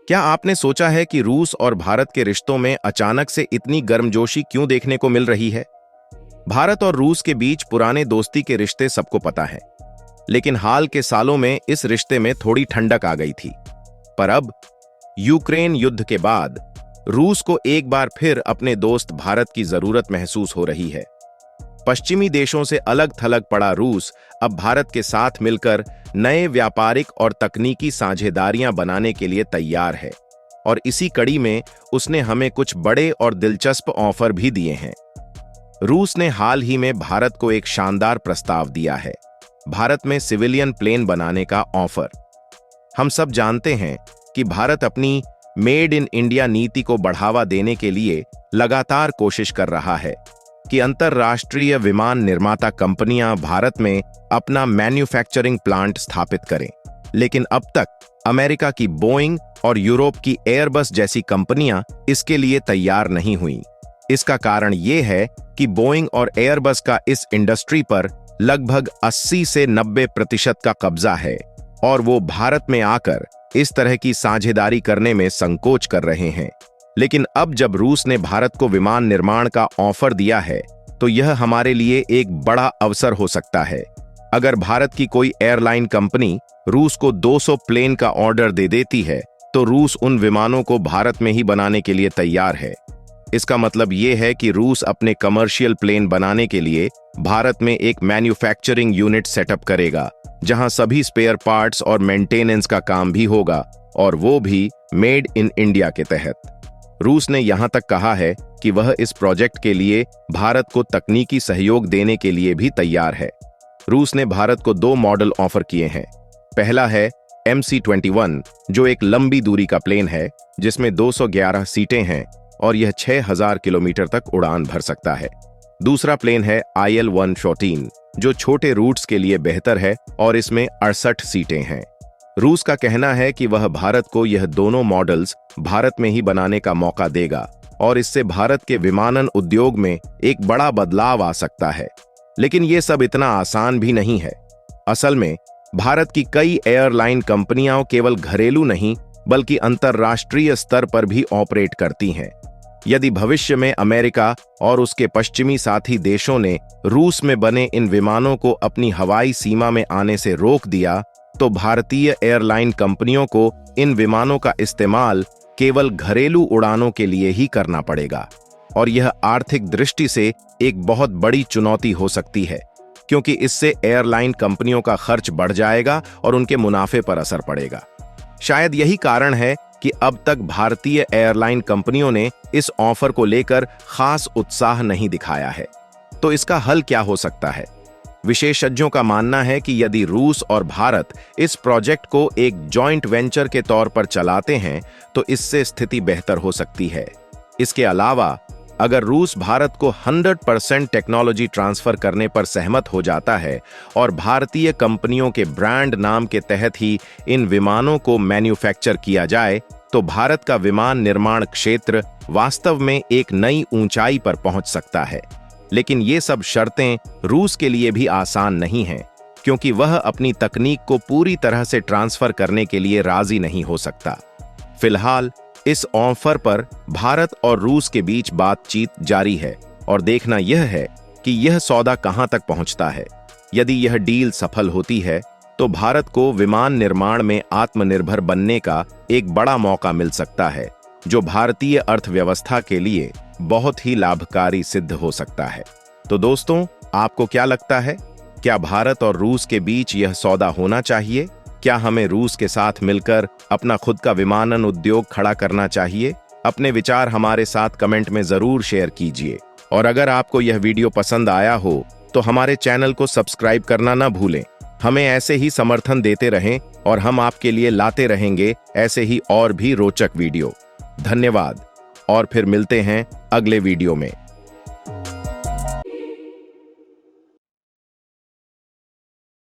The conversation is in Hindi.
क्या आपने सोचा है कि रूस और भारत के रिश्तों में अचानक से इतनी गर्मजोशी क्यों देखने को मिल रही है? भारत और रूस के बीच पुराने दोस्ती के रिश्ते सबको पता है, लेकिन हाल के सालों में इस रिश्ते में थोड़ी ठंडक आ गई थी। पर अब यूक्रेन युद्ध के बाद रूस को एक बार फिर अपने दोस्त भारत की जरूरत महसूस हो रही है। पश्चिमी देशों से अलग थलग पड़ा रूस अब भारत के साथ मिलकर नए व्यापारिक और तकनीकी साझेदारियां बनाने के लिए तैयार है, और इसी कड़ी में उसने हमें कुछ बड़े और दिलचस्प ऑफर भी दिए हैं। रूस ने हाल ही में भारत को एक शानदार प्रस्ताव दिया है, भारत में सिविलियन प्लेन बनाने का ऑफर। हम सब जानते हैं कि भारत अपनी मेड इन इंडिया नीति को बढ़ावा देने के लिए लगातार कोशिश कर रहा है कि अंतर्राष्ट्रीय विमान निर्माता कंपनियां भारत में अपना मैन्युफैक्चरिंग प्लांट स्थापित करें, लेकिन अब तक अमेरिका की बोइंग और यूरोप की एयरबस जैसी कंपनियां इसके लिए तैयार नहीं हुई। इसका कारण ये है कि बोइंग और एयरबस का इस इंडस्ट्री पर लगभग 80 से 90% का कब्जा है, और वो भारत में आकर इस तरह की साझेदारी करने में संकोच कर रहे हैं। लेकिन अब जब रूस ने भारत को विमान निर्माण का ऑफर दिया है, तो यह हमारे लिए एक बड़ा अवसर हो सकता है। अगर भारत की कोई एयरलाइन कंपनी रूस को 200 प्लेन का ऑर्डर दे देती है, तो रूस उन विमानों को भारत में ही बनाने के लिए तैयार है। इसका मतलब ये है कि रूस अपने कमर्शियल प्लेन बनाने के लिए भारत में एक मैन्युफैक्चरिंग यूनिट सेटअप करेगा, जहां सभी स्पेयर पार्ट्स और मेंटेनेंस का काम भी होगा, और वो भी मेड इन इंडिया के तहत। रूस ने यहां तक कहा है कि वह इस प्रोजेक्ट के लिए भारत को तकनीकी सहयोग देने के लिए भी तैयार है। रूस ने भारत को 2 मॉडल ऑफर किए हैं। पहला है MC-21, जो एक लंबी दूरी का प्लेन है जिसमें 211 सीटें हैं और यह 6000 किलोमीटर तक उड़ान भर सकता है। दूसरा प्लेन है IL-114, जो छोटे रूट्स के लिए बेहतर है और इसमें 68 सीटें हैं। रूस का कहना है कि वह भारत को यह दोनों मॉडल्स भारत में ही बनाने का मौका देगा, और इससे भारत के विमानन उद्योग में एक बड़ा बदलाव आ सकता है। लेकिन ये सब इतना आसान भी नहीं है। असल में भारत की कई एयरलाइन कंपनियां केवल घरेलू नहीं बल्कि अंतर्राष्ट्रीय स्तर पर भी ऑपरेट करती हैं। यदि भविष्य में अमेरिका और उसके पश्चिमी साथी देशों ने रूस में बने इन विमानों को अपनी हवाई सीमा में आने से रोक दिया, तो भारतीय एयरलाइन कंपनियों को इन विमानों का इस्तेमाल केवल घरेलू उड़ानों के लिए ही करना पड़ेगा, और यह आर्थिक दृष्टि से एक बहुत बड़ी चुनौती हो सकती है, क्योंकि इससे एयरलाइन कंपनियों का खर्च बढ़ जाएगा और उनके मुनाफे पर असर पड़ेगा। शायद यही कारण है कि अब तक भारतीय एयरलाइन कंपनियों ने इस ऑफर को लेकर खास उत्साह नहीं दिखाया है। तो इसका हल क्या हो सकता है? विशेषज्ञों का मानना है कि यदि रूस और भारत इस प्रोजेक्ट को एक जॉइंट वेंचर के तौर पर चलाते हैं, तो इससे स्थिति बेहतर हो सकती है। इसके अलावा अगर रूस भारत को 100% टेक्नोलॉजी ट्रांसफर करने पर सहमत हो जाता है और भारतीय कंपनियों के ब्रांड नाम के तहत ही इन विमानों को मैन्युफैक्चर किया जाए, तो भारत का विमान निर्माण क्षेत्र वास्तव में एक नई ऊंचाई पर पहुंच सकता है। लेकिन ये सब शर्तें रूस के लिए भी आसान नहीं हैं, क्योंकि वह अपनी तकनीक को पूरी तरह से ट्रांसफर करने के लिए राजी नहीं हो सकता। फिलहाल इस ऑफर पर भारत और रूस के बीच बातचीत जारी है, और देखना यह है कि यह सौदा कहां तक पहुंचता है। यदि यह डील सफल होती है, तो भारत को विमान निर्माण में आत्मनिर्भर बनने का एक बड़ा मौका मिल सकता है, जो भारतीय अर्थव्यवस्था के लिए बहुत ही लाभकारी सिद्ध हो सकता है। तो दोस्तों, आपको क्या लगता है? क्या भारत और रूस के बीच यह सौदा होना चाहिए? क्या हमें रूस के साथ मिलकर अपना खुद का विमानन उद्योग खड़ा करना चाहिए? अपने विचार हमारे साथ कमेंट में जरूर शेयर कीजिए, और अगर आपको यह वीडियो पसंद आया हो तो हमारे चैनल को सब्सक्राइब करना ना भूलें। हमें ऐसे ही समर्थन देते रहें, और हम आपके लिए लाते रहेंगे ऐसे ही और भी रोचक वीडियो। धन्यवाद, और फिर मिलते हैं अगले वीडियो में।